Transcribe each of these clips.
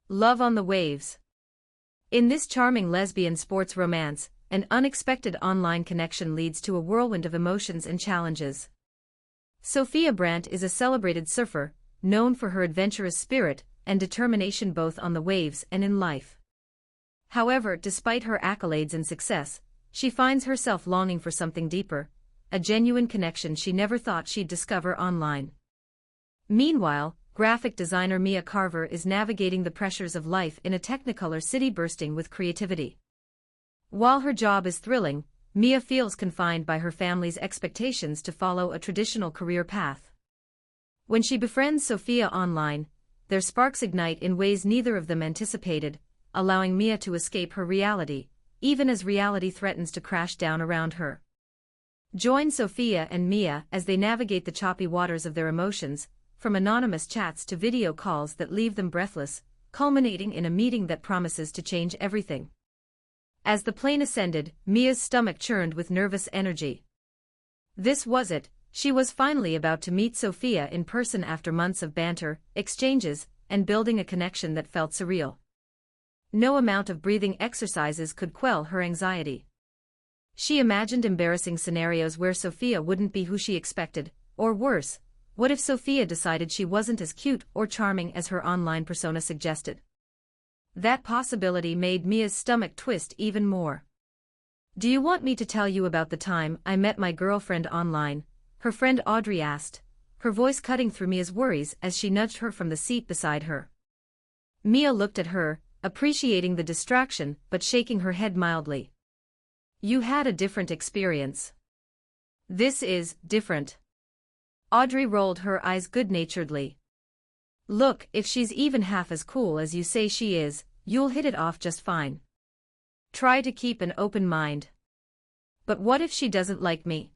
Love on the Waves. In this charming lesbian sports romance, an unexpected online connection leads to a whirlwind of emotions and challenges. Sophia Brandt is a celebrated surfer, known for her adventurous spirit and determination both on the waves and in life. However, despite her accolades and success, she finds herself longing for something deeper, a genuine connection she never thought she'd discover online. Meanwhile, graphic designer Mia Carver is navigating the pressures of life in a technicolor city bursting with creativity. While her job is thrilling, Mia feels confined by her family's expectations to follow a traditional career path. When she befriends Sophia online, their sparks ignite in ways neither of them anticipated, allowing Mia to escape her reality, even as reality threatens to crash down around her. Join Sophia and Mia as they navigate the choppy waters of their emotions, from anonymous chats to video calls that leave them breathless, culminating in a meeting that promises to change everything. As the plane ascended, Mia's stomach churned with nervous energy. This was it, she was finally about to meet Sophia in person after months of banter, exchanges, and building a connection that felt surreal. No amount of breathing exercises could quell her anxiety. She imagined embarrassing scenarios where Sophia wouldn't be who she expected, or worse, what if Sophia decided she wasn't as cute or charming as her online persona suggested? That possibility made Mia's stomach twist even more. "Do you want me to tell you about the time I met my girlfriend online?" her friend Audrey asked, her voice cutting through Mia's worries as she nudged her from the seat beside her. Mia looked at her, appreciating the distraction but shaking her head mildly. "You had a different experience." "This is different." Audrey rolled her eyes good-naturedly. "Look, if she's even half as cool as you say she is, you'll hit it off just fine. Try to keep an open mind." "But what if she doesn't like me?"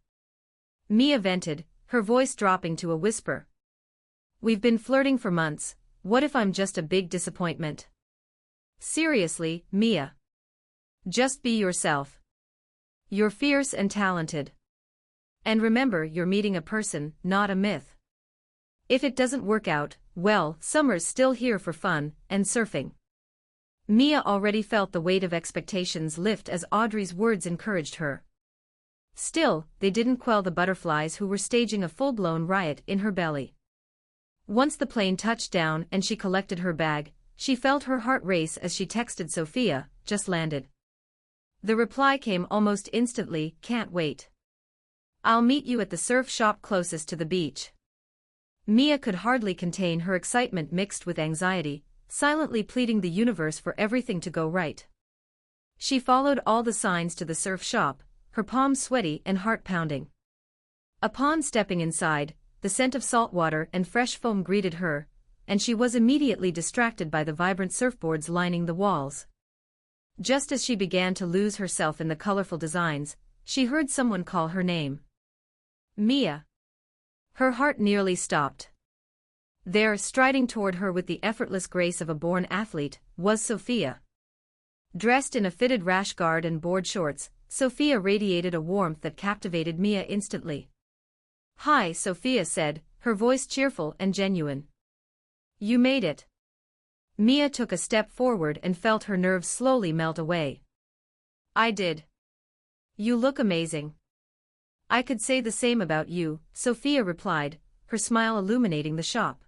Mia vented, her voice dropping to a whisper. "We've been flirting for months, what if I'm just a big disappointment?" "Seriously, Mia. Just be yourself. You're fierce and talented. And remember, you're meeting a person, not a myth. If it doesn't work out, well, summer's still here for fun and surfing." Mia already felt the weight of expectations lift as Audrey's words encouraged her. Still, they didn't quell the butterflies who were staging a full-blown riot in her belly. Once the plane touched down and she collected her bag, she felt her heart race as she texted Sophia, "Just landed." The reply came almost instantly, "Can't wait. I'll meet you at the surf shop closest to the beach." Mia could hardly contain her excitement mixed with anxiety, silently pleading the universe for everything to go right. She followed all the signs to the surf shop, her palms sweaty and heart pounding. Upon stepping inside, the scent of salt water and fresh foam greeted her, and she was immediately distracted by the vibrant surfboards lining the walls. Just as she began to lose herself in the colorful designs, she heard someone call her name. "Mia." Her heart nearly stopped. There, striding toward her with the effortless grace of a born athlete, was Sophia. Dressed in a fitted rash guard and board shorts, Sophia radiated a warmth that captivated Mia instantly. "Hi," Sophia said, her voice cheerful and genuine. "You made it." Mia took a step forward and felt her nerves slowly melt away. "I did. You look amazing." "I could say the same about you," Sophia replied, her smile illuminating the shop.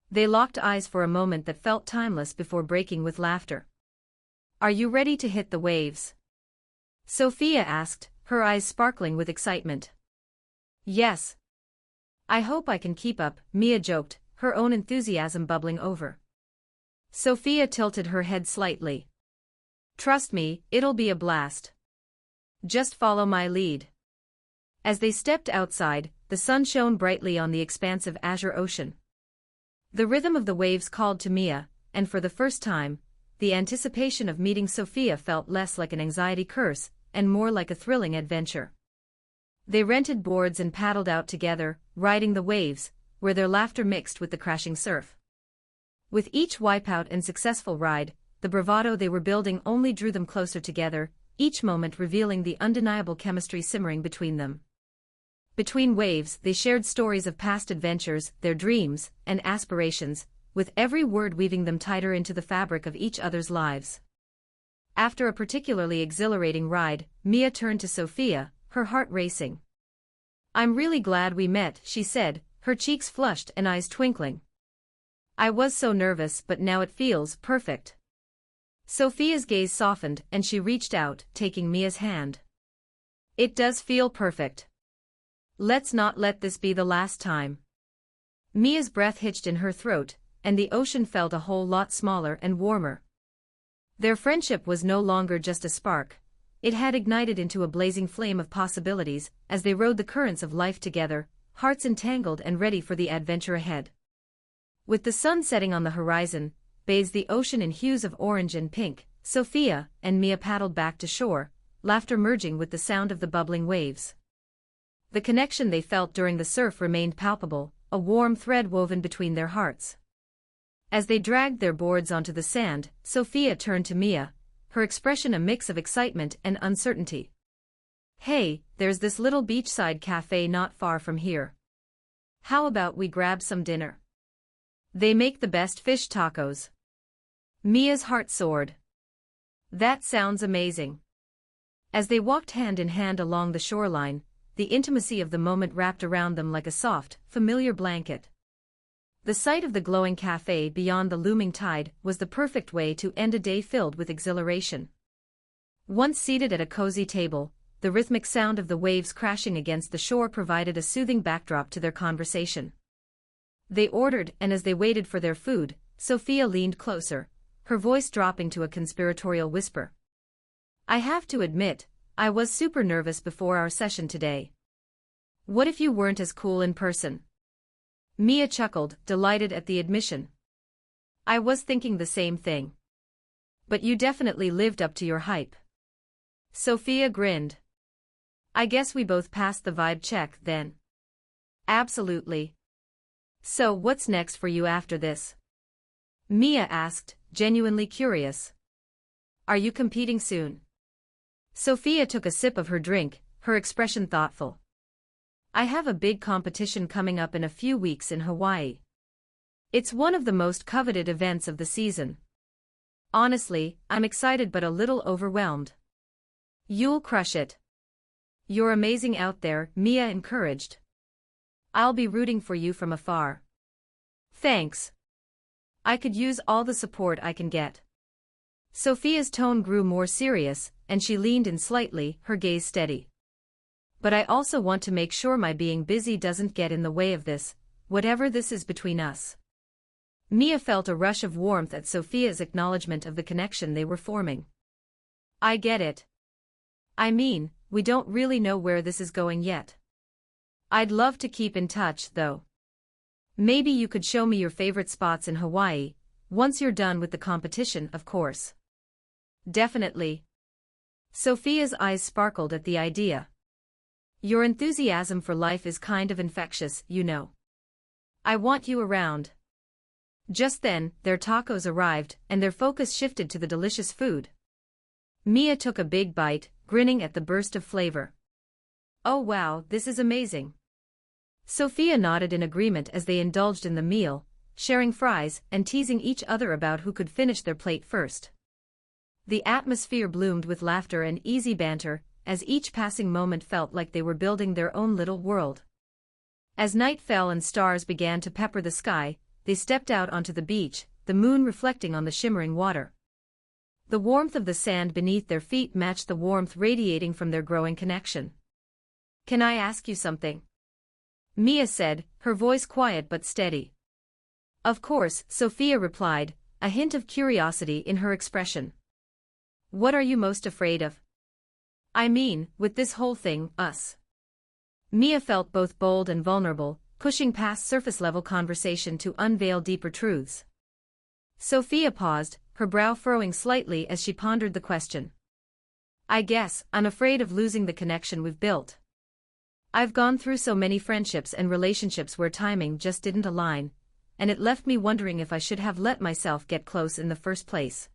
They locked eyes for a moment that felt timeless before breaking with laughter. "Are you ready to hit the waves?" Sophia asked, her eyes sparkling with excitement. "Yes. I hope I can keep up," Mia joked, her own enthusiasm bubbling over. Sophia tilted her head slightly. "Trust me, it'll be a blast. Just follow my lead." As they stepped outside, the sun shone brightly on the expansive azure ocean. The rhythm of the waves called to Mia, and for the first time, the anticipation of meeting Sophia felt less like an anxiety curse and more like a thrilling adventure. They rented boards and paddled out together, riding the waves, where their laughter mixed with the crashing surf. With each wipeout and successful ride, the bravado they were building only drew them closer together, each moment revealing the undeniable chemistry simmering between them. Between waves, they shared stories of past adventures, their dreams, and aspirations, with every word weaving them tighter into the fabric of each other's lives. After a particularly exhilarating ride, Mia turned to Sophia, her heart racing. "I'm really glad we met," she said, her cheeks flushed and eyes twinkling. "I was so nervous, but now it feels perfect." Sophia's gaze softened and she reached out, taking Mia's hand. "It does feel perfect. Let's not let this be the last time." Mia's breath hitched in her throat, and the ocean felt a whole lot smaller and warmer. Their friendship was no longer just a spark. It had ignited into a blazing flame of possibilities as they rode the currents of life together, hearts entangled and ready for the adventure ahead. With the sun setting on the horizon, bathed the ocean in hues of orange and pink, Sophia and Mia paddled back to shore, laughter merging with the sound of the bubbling waves. The connection they felt during the surf remained palpable, a warm thread woven between their hearts. As they dragged their boards onto the sand, Sophia turned to Mia, her expression a mix of excitement and uncertainty. "Hey, there's this little beachside cafe not far from here. How about we grab some dinner? They make the best fish tacos." Mia's heart soared. "That sounds amazing." As they walked hand in hand along the shoreline, the intimacy of the moment wrapped around them like a soft, familiar blanket. The sight of the glowing cafe beyond the looming tide was the perfect way to end a day filled with exhilaration. Once seated at a cozy table, the rhythmic sound of the waves crashing against the shore provided a soothing backdrop to their conversation. They ordered, and as they waited for their food, Sophia leaned closer, her voice dropping to a conspiratorial whisper. "I have to admit, I was super nervous before our session today. What if you weren't as cool in person?" Mia chuckled, delighted at the admission. "I was thinking the same thing. But you definitely lived up to your hype." Sophia grinned. "I guess we both passed the vibe check, then." "Absolutely. So what's next for you after this?" Mia asked, genuinely curious. "Are you competing soon?" Sophia took a sip of her drink, her expression thoughtful. "I have a big competition coming up in a few weeks in Hawaii. It's one of the most coveted events of the season. Honestly, I'm excited but a little overwhelmed." "You'll crush it. You're amazing out there," Mia encouraged. "I'll be rooting for you from afar." "Thanks. I could use all the support I can get." Sophia's tone grew more serious, and she leaned in slightly, her gaze steady. "But I also want to make sure my being busy doesn't get in the way of this, whatever this is between us." Mia felt a rush of warmth at Sophia's acknowledgement of the connection they were forming. "I get it. I mean, we don't really know where this is going yet. I'd love to keep in touch, though. Maybe you could show me your favorite spots in Hawaii, once you're done with the competition, of course." "Definitely." Sophia's eyes sparkled at the idea. "Your enthusiasm for life is kind of infectious, you know. I want you around." Just then, their tacos arrived, and their focus shifted to the delicious food. Mia took a big bite, grinning at the burst of flavor. "Oh wow, this is amazing." Sophia nodded in agreement as they indulged in the meal, sharing fries and teasing each other about who could finish their plate first. The atmosphere bloomed with laughter and easy banter, as each passing moment felt like they were building their own little world. As night fell and stars began to pepper the sky, they stepped out onto the beach, the moon reflecting on the shimmering water. The warmth of the sand beneath their feet matched the warmth radiating from their growing connection. "Can I ask you something?" Mia said, her voice quiet but steady. "Of course," Sophia replied, a hint of curiosity in her expression. "What are you most afraid of?" "I mean, with this whole thing, us." Mia felt both bold and vulnerable, pushing past surface-level conversation to unveil deeper truths. Sophia paused, her brow furrowing slightly as she pondered the question. "I guess I'm afraid of losing the connection we've built. I've gone through so many friendships and relationships where timing just didn't align, and it left me wondering if I should have let myself get close in the first place."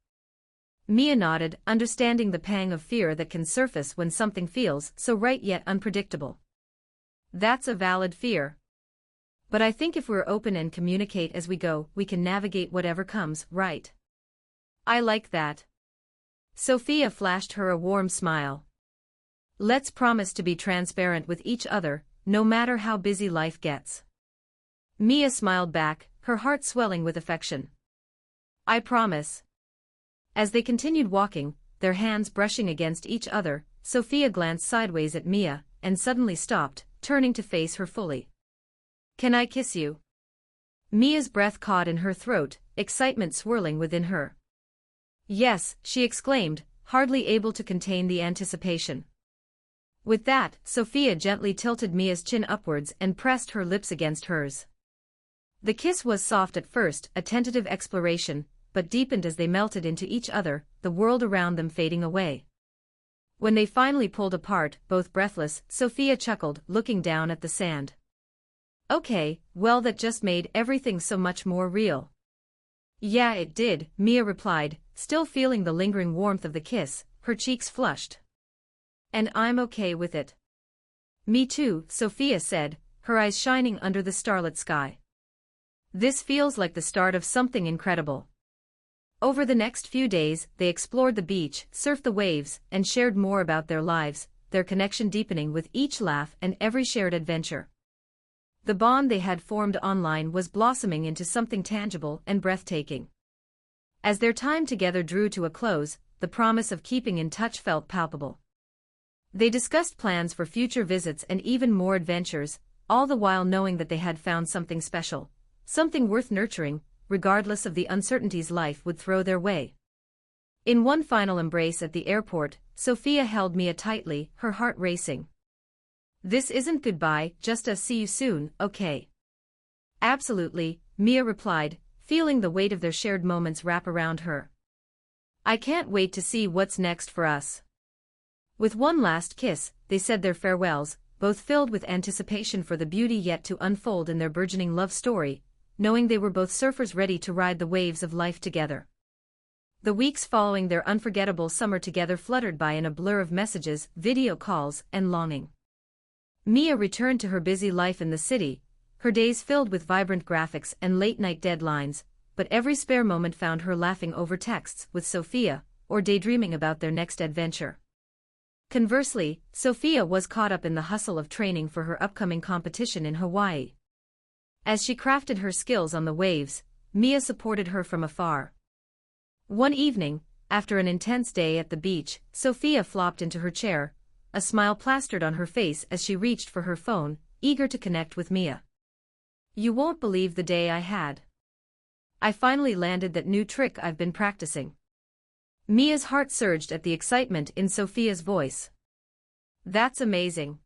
Mia nodded, understanding the pang of fear that can surface when something feels so right yet unpredictable. "That's a valid fear. But I think if we're open and communicate as we go, we can navigate whatever comes, right? I like that. Sophia flashed her a warm smile. Let's promise to be transparent with each other, no matter how busy life gets. Mia smiled back, her heart swelling with affection. I promise. As they continued walking, their hands brushing against each other, Sophia glanced sideways at Mia, and suddenly stopped, turning to face her fully. Can I kiss you? Mia's breath caught in her throat, excitement swirling within her. Yes, she exclaimed, hardly able to contain the anticipation. With that, Sophia gently tilted Mia's chin upwards and pressed her lips against hers. The kiss was soft at first, a tentative exploration, but deepened as they melted into each other, the world around them fading away. When they finally pulled apart, both breathless, Sophia chuckled, looking down at the sand. Okay, well, that just made everything so much more real. Yeah, it did, Mia replied, still feeling the lingering warmth of the kiss, her cheeks flushed. And I'm okay with it. Me too, Sophia said, her eyes shining under the starlit sky. This feels like the start of something incredible. Over the next few days, they explored the beach, surfed the waves, and shared more about their lives, their connection deepening with each laugh and every shared adventure. The bond they had formed online was blossoming into something tangible and breathtaking. As their time together drew to a close, the promise of keeping in touch felt palpable. They discussed plans for future visits and even more adventures, all the while knowing that they had found something special, something worth nurturing, regardless of the uncertainties life would throw their way. In one final embrace at the airport, Sophia held Mia tightly, her heart racing. This isn't goodbye, just a see you soon, okay? Absolutely, Mia replied, feeling the weight of their shared moments wrap around her. I can't wait to see what's next for us. With one last kiss, they said their farewells, both filled with anticipation for the beauty yet to unfold in their burgeoning love story, knowing they were both surfers ready to ride the waves of life together. The weeks following their unforgettable summer together fluttered by in a blur of messages, video calls, and longing. Mia returned to her busy life in the city, her days filled with vibrant graphics and late-night deadlines, but every spare moment found her laughing over texts with Sophia, or daydreaming about their next adventure. Conversely, Sophia was caught up in the hustle of training for her upcoming competition in Hawaii. As she crafted her skills on the waves, Mia supported her from afar. One evening, after an intense day at the beach, Sophia flopped into her chair, a smile plastered on her face as she reached for her phone, eager to connect with Mia. You won't believe the day I had. I finally landed that new trick I've been practicing. Mia's heart surged at the excitement in Sophia's voice. That's amazing.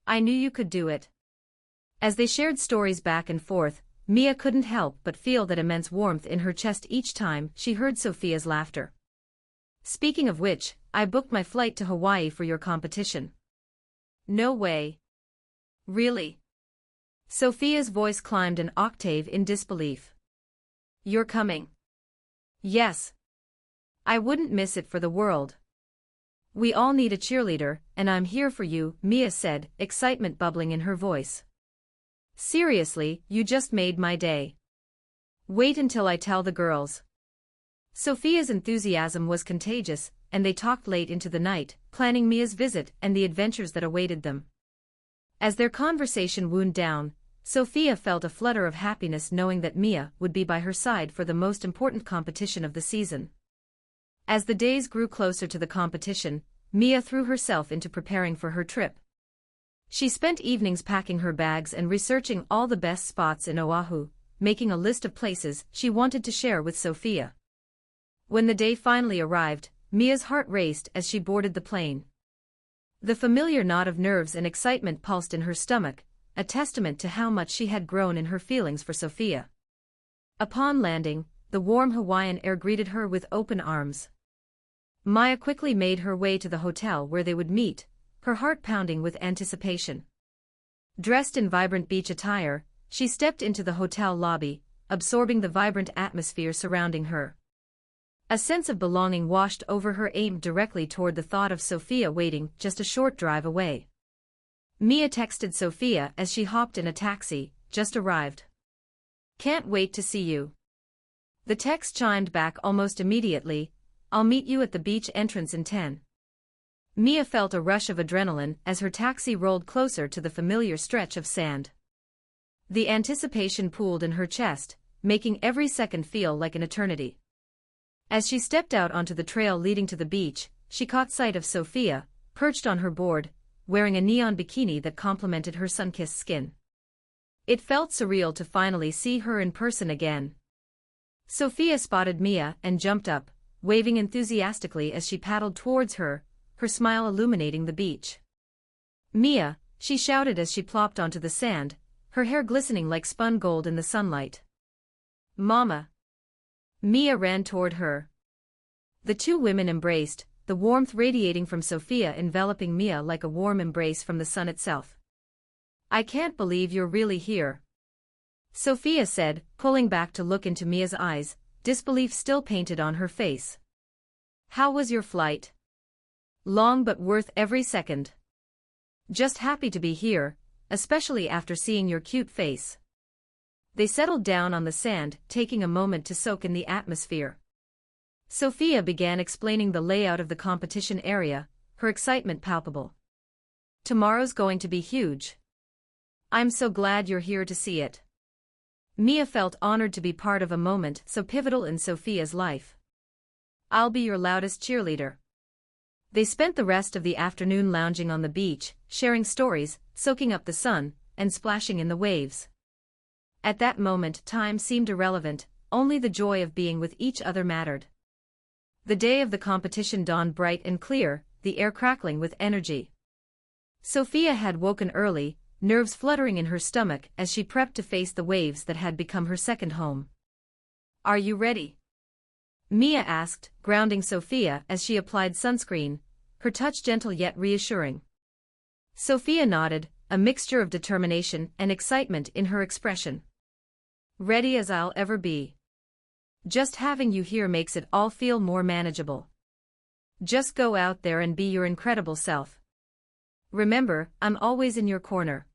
I knew you could do it. As they shared stories back and forth, Mia couldn't help but feel that immense warmth in her chest each time she heard Sophia's laughter. Speaking of which, I booked my flight to Hawaii for your competition. No way. Really? Sophia's voice climbed an octave in disbelief. You're coming? Yes. I wouldn't miss it for the world. We all need a cheerleader, and I'm here for you, Mia said, excitement bubbling in her voice. Seriously, you just made my day. Wait until I tell the girls. Sophia's enthusiasm was contagious, and they talked late into the night, planning Mia's visit and the adventures that awaited them. As their conversation wound down, Sophia felt a flutter of happiness knowing that Mia would be by her side for the most important competition of the season. As the days grew closer to the competition, Mia threw herself into preparing for her trip. She spent evenings packing her bags and researching all the best spots in Oahu, making a list of places she wanted to share with Sophia. When the day finally arrived, Mia's heart raced as she boarded the plane. The familiar knot of nerves and excitement pulsed in her stomach, a testament to how much she had grown in her feelings for Sophia. Upon landing, the warm Hawaiian air greeted her with open arms. Mia quickly made her way to the hotel where they would meet, her heart pounding with anticipation. Dressed in vibrant beach attire, she stepped into the hotel lobby, absorbing the vibrant atmosphere surrounding her. A sense of belonging washed over her, aimed directly toward the thought of Sophia waiting just a short drive away. Mia texted Sophia as she hopped in a taxi, just arrived. Can't wait to see you." The text chimed back almost immediately, "I'll meet you at the beach entrance in 10. Mia felt a rush of adrenaline as her taxi rolled closer to the familiar stretch of sand. The anticipation pooled in her chest, making every second feel like an eternity. As she stepped out onto the trail leading to the beach, she caught sight of Sophia, perched on her board, wearing a neon bikini that complemented her sun-kissed skin. It felt surreal to finally see her in person again. Sophia spotted Mia and jumped up, waving enthusiastically as she paddled towards her, her smile illuminating the beach. "Mia," she shouted as she plopped onto the sand, her hair glistening like spun gold in the sunlight. "Mama." Mia ran toward her. The two women embraced, the warmth radiating from Sophia enveloping Mia like a warm embrace from the sun itself. "I can't believe you're really here," Sophia said, pulling back to look into Mia's eyes, disbelief still painted on her face. "How was your flight?" "Long but worth every second. Just happy to be here, especially after seeing your cute face." They settled down on the sand, taking a moment to soak in the atmosphere. Sophia began explaining the layout of the competition area, her excitement palpable. "Tomorrow's going to be huge. I'm so glad you're here to see it." Mia felt honored to be part of a moment so pivotal in Sophia's life. "I'll be your loudest cheerleader." They spent the rest of the afternoon lounging on the beach, sharing stories, soaking up the sun, and splashing in the waves. At that moment time seemed irrelevant, only the joy of being with each other mattered. The day of the competition dawned bright and clear, the air crackling with energy. Sophia had woken early, nerves fluttering in her stomach as she prepped to face the waves that had become her second home. "Are you ready?" Mia asked, grounding Sophia as she applied sunscreen, her touch gentle yet reassuring. Sophia nodded, a mixture of determination and excitement in her expression. "Ready as I'll ever be. Just having you here makes it all feel more manageable. Just go out there and be your incredible self. Remember, I'm always in your corner."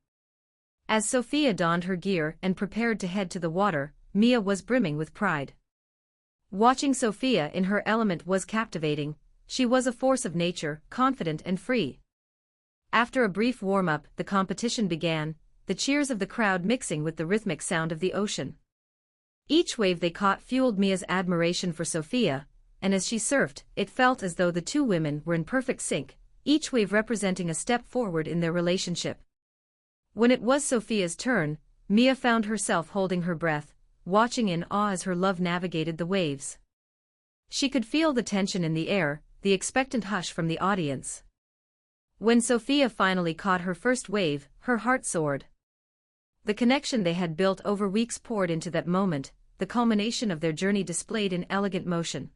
As Sophia donned her gear and prepared to head to the water, Mia was brimming with pride. Watching Sophia in her element was captivating. She was a force of nature, confident and free. After a brief warm-up, the competition began, the cheers of the crowd mixing with the rhythmic sound of the ocean. Each wave they caught fueled Mia's admiration for Sophia, and as she surfed, it felt as though the two women were in perfect sync, each wave representing a step forward in their relationship. When it was Sophia's turn, Mia found herself holding her breath, watching in awe as her love navigated the waves. She could feel the tension in the air, the expectant hush from the audience. When Sophia finally caught her first wave, her heart soared. The connection they had built over weeks poured into that moment, the culmination of their journey displayed in elegant motion.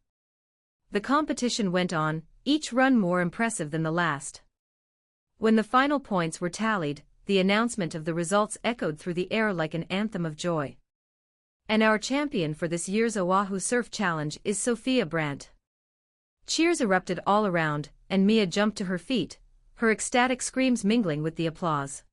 The competition went on, each run more impressive than the last. When the final points were tallied, the announcement of the results echoed through the air like an anthem of joy. "And our champion for this year's Oahu Surf Challenge is Sophia Brandt." Cheers erupted all around, and Mia jumped to her feet, her ecstatic screams mingling with the applause.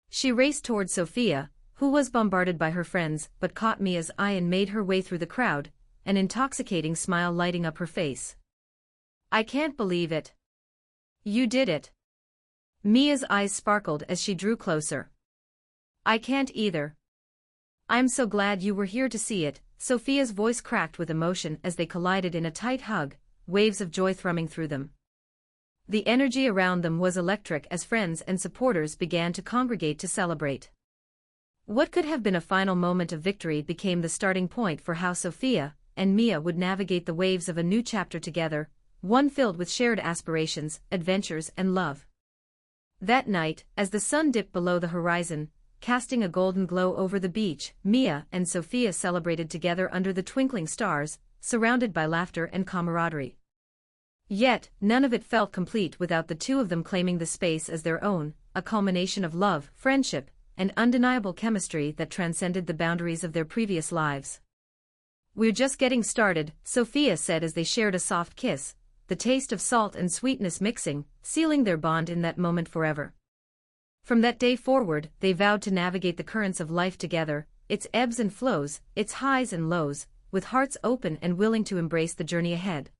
She raced toward Sophia, who was bombarded by her friends but caught Mia's eye and made her way through the crowd, an intoxicating smile lighting up her face. "I can't believe it. You did it." Mia's eyes sparkled as she drew closer. "I can't either. I'm so glad you were here to see it." Sophia's voice cracked with emotion as they collided in a tight hug, waves of joy thrumming through them. The energy around them was electric as friends and supporters began to congregate to celebrate. What could have been a final moment of victory became the starting point for how Sophia and Mia would navigate the waves of a new chapter together, one filled with shared aspirations, adventures, and love. That night, as the sun dipped below the horizon, casting a golden glow over the beach, Mia and Sophia celebrated together under the twinkling stars, surrounded by laughter and camaraderie. Yet, none of it felt complete without the two of them claiming the space as their own, a culmination of love, friendship, and undeniable chemistry that transcended the boundaries of their previous lives. "We're just getting started," Sophia said as they shared a soft kiss, the taste of salt and sweetness mixing, sealing their bond in that moment forever. From that day forward, they vowed to navigate the currents of life together, its ebbs and flows, its highs and lows, with hearts open and willing to embrace the journey ahead.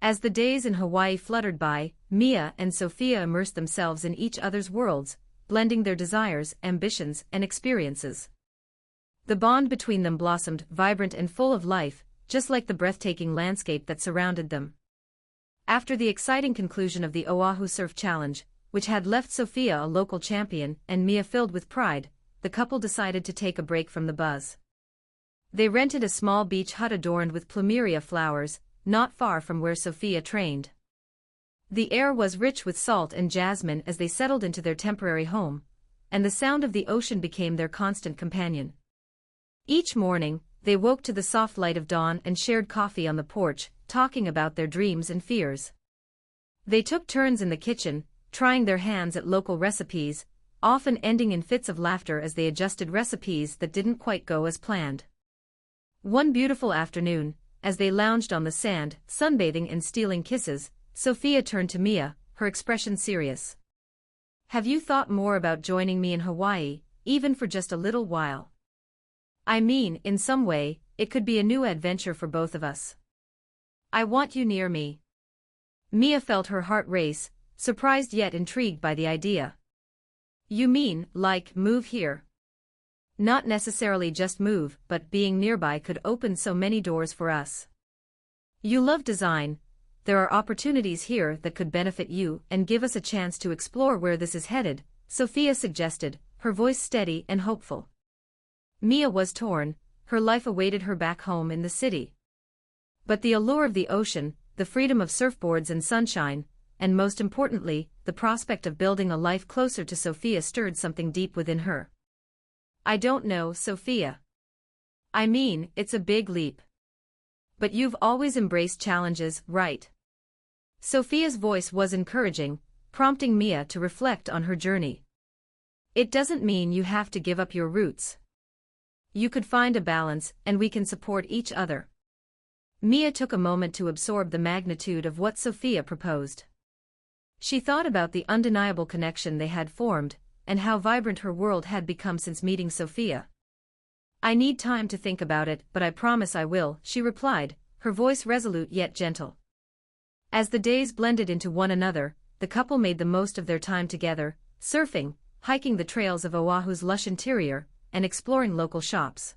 As the days in Hawaii fluttered by, Mia and Sophia immersed themselves in each other's worlds, blending their desires, ambitions, and experiences. The bond between them blossomed, vibrant and full of life, just like the breathtaking landscape that surrounded them. After the exciting conclusion of the Oahu Surf Challenge, which had left Sophia a local champion and Mia filled with pride, the couple decided to take a break from the buzz. They rented a small beach hut adorned with plumeria flowers, not far from where Sophia trained. The air was rich with salt and jasmine as they settled into their temporary home, and the sound of the ocean became their constant companion. Each morning, they woke to the soft light of dawn and shared coffee on the porch, talking about their dreams and fears. They took turns in the kitchen, trying their hands at local recipes, often ending in fits of laughter as they adjusted recipes that didn't quite go as planned. One beautiful afternoon, as they lounged on the sand, sunbathing and stealing kisses, Sophia turned to Mia, her expression serious. "Have you thought more about joining me in Hawaii, even for just a little while? I mean, in some way, it could be a new adventure for both of us. I want you near me." Mia felt her heart race, surprised yet intrigued by the idea. "You mean, like, move here?" "Not necessarily just move, but being nearby could open so many doors for us. You love design. There are opportunities here that could benefit you and give us a chance to explore where this is headed," Sophia suggested, her voice steady and hopeful. Mia was torn. Her life awaited her back home in the city. But the allure of the ocean, the freedom of surfboards and sunshine, and most importantly, the prospect of building a life closer to Sophia stirred something deep within her. "I don't know, Sophia. I mean, it's a big leap. But you've always embraced challenges, right?" Sophia's voice was encouraging, prompting Mia to reflect on her journey. "It doesn't mean you have to give up your roots. You could find a balance, and we can support each other." Mia took a moment to absorb the magnitude of what Sophia proposed. She thought about the undeniable connection they had formed, and how vibrant her world had become since meeting Sophia. "I need time to think about it, but I promise I will," she replied, her voice resolute yet gentle. As the days blended into one another, the couple made the most of their time together, surfing, hiking the trails of Oahu's lush interior, and exploring local shops.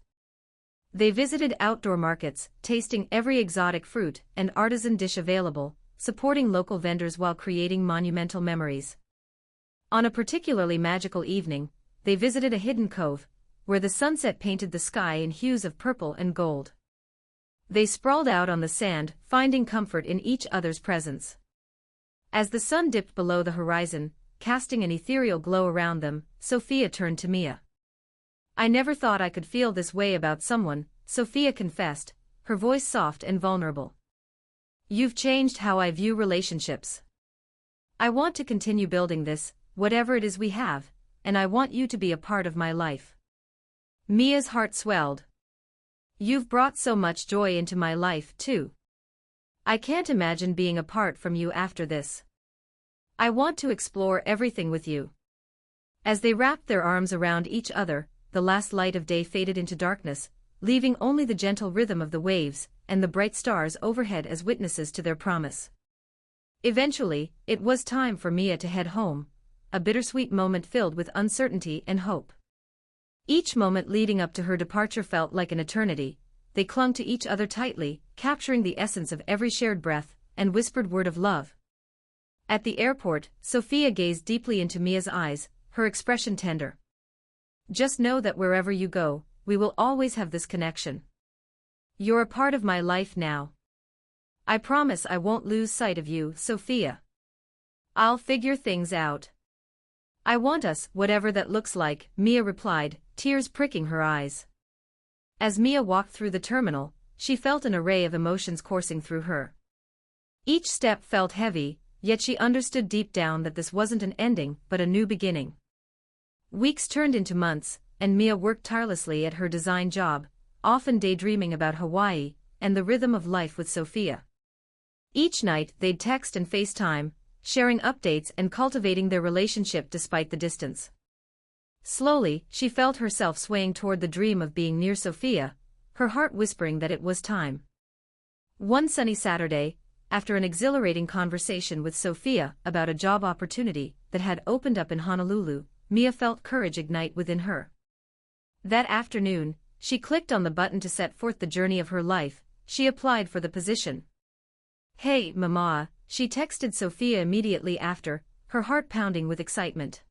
They visited outdoor markets, tasting every exotic fruit and artisan dish available, supporting local vendors while creating monumental memories. On a particularly magical evening, they visited a hidden cove, where the sunset painted the sky in hues of purple and gold. They sprawled out on the sand, finding comfort in each other's presence. As the sun dipped below the horizon, casting an ethereal glow around them, Sophia turned to Mia. "I never thought I could feel this way about someone," Sophia confessed, her voice soft and vulnerable. "You've changed how I view relationships. I want to continue building this, whatever it is we have, and I want you to be a part of my life." Mia's heart swelled. "You've brought so much joy into my life, too. I can't imagine being apart from you after this. I want to explore everything with you." As they wrapped their arms around each other, the last light of day faded into darkness, leaving only the gentle rhythm of the waves and the bright stars overhead as witnesses to their promise. Eventually, it was time for Mia to head home, a bittersweet moment filled with uncertainty and hope. Each moment leading up to her departure felt like an eternity. They clung to each other tightly, capturing the essence of every shared breath and whispered word of love. At the airport, Sophia gazed deeply into Mia's eyes, her expression tender. "Just know that wherever you go, we will always have this connection. You're a part of my life now. I promise I won't lose sight of you, Sophia. I'll figure things out. I want us, whatever that looks like," Mia replied, tears pricking her eyes. As Mia walked through the terminal, she felt an array of emotions coursing through her. Each step felt heavy, yet she understood deep down that this wasn't an ending, but a new beginning. Weeks turned into months, and Mia worked tirelessly at her design job, often daydreaming about Hawaii and the rhythm of life with Sophia. Each night they'd text and FaceTime, sharing updates and cultivating their relationship despite the distance. Slowly, she felt herself swaying toward the dream of being near Sophia, her heart whispering that it was time. One sunny Saturday, after an exhilarating conversation with Sophia about a job opportunity that had opened up in Honolulu, Mia felt courage ignite within her. That afternoon, she clicked on the button to set forth the journey of her life. She applied for the position. "Hey, Mama," she texted Sophia immediately after, her heart pounding with excitement.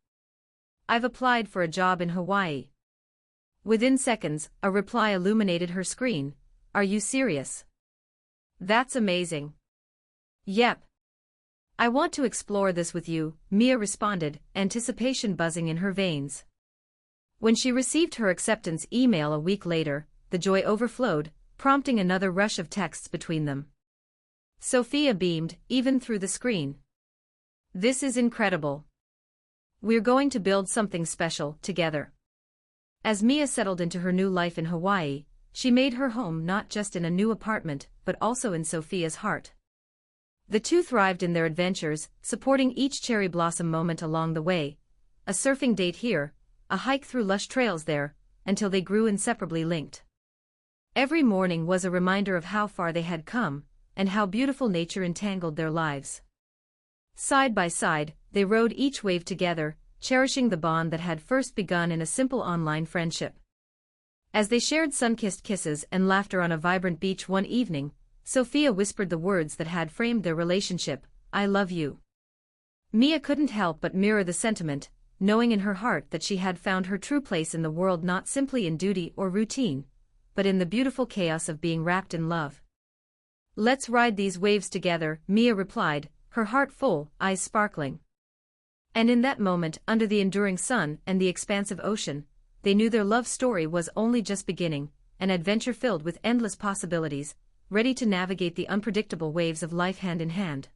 "I've applied for a job in Hawaii." Within seconds, a reply illuminated her screen. "Are you serious? That's amazing." "Yep. I want to explore this with you," Mia responded, anticipation buzzing in her veins. When she received her acceptance email a week later, the joy overflowed, prompting another rush of texts between them. Sophia beamed, even through the screen. "This is incredible. We're going to build something special together." As Mia settled into her new life in Hawaii, she made her home not just in a new apartment, but also in Sophia's heart. The two thrived in their adventures, supporting each cherry blossom moment along the way, a surfing date here, a hike through lush trails there, until they grew inseparably linked. Every morning was a reminder of how far they had come, and how beautiful nature entangled their lives. Side by side, they rode each wave together, cherishing the bond that had first begun in a simple online friendship. As they shared sun-kissed kisses and laughter on a vibrant beach one evening, Sophia whispered the words that had framed their relationship, "I love you." Mia couldn't help but mirror the sentiment, knowing in her heart that she had found her true place in the world not simply in duty or routine, but in the beautiful chaos of being wrapped in love. "Let's ride these waves together," Mia replied, her heart full, eyes sparkling. And in that moment, under the enduring sun and the expansive ocean, they knew their love story was only just beginning, an adventure filled with endless possibilities, ready to navigate the unpredictable waves of life hand in hand.